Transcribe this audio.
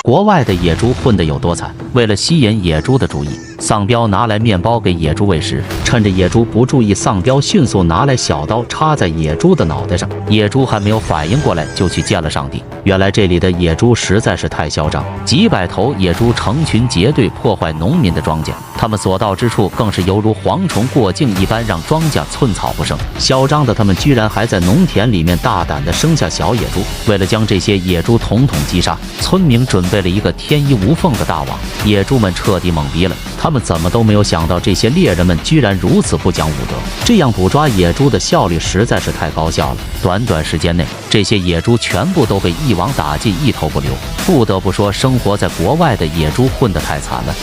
国外的野猪混得有多惨？为了吸引野猪的注意，丧彪拿来面包给野猪喂食，趁着野猪不注意，丧彪迅速拿来小刀插在野猪的脑袋上。野猪还没有反应过来，就去见了上帝。原来这里的野猪实在是太嚣张，几百头野猪成群结队破坏农民的庄稼，他们所到之处更是犹如蝗虫过境一般，让庄稼寸草不生。嚣张的他们居然还在农田里面大胆地生下小野猪。为了将这些野猪统统击杀，村民准备了一个天衣无缝的大网。野猪们彻底懵逼了，他们怎么都没有想到这些猎人们居然如此不讲武德，这样捕抓野猪的效率实在是太高效了。短短时间内，这些野猪全部都被一网打尽，一头不留。不得不说，生活在国外的野猪混得太惨了。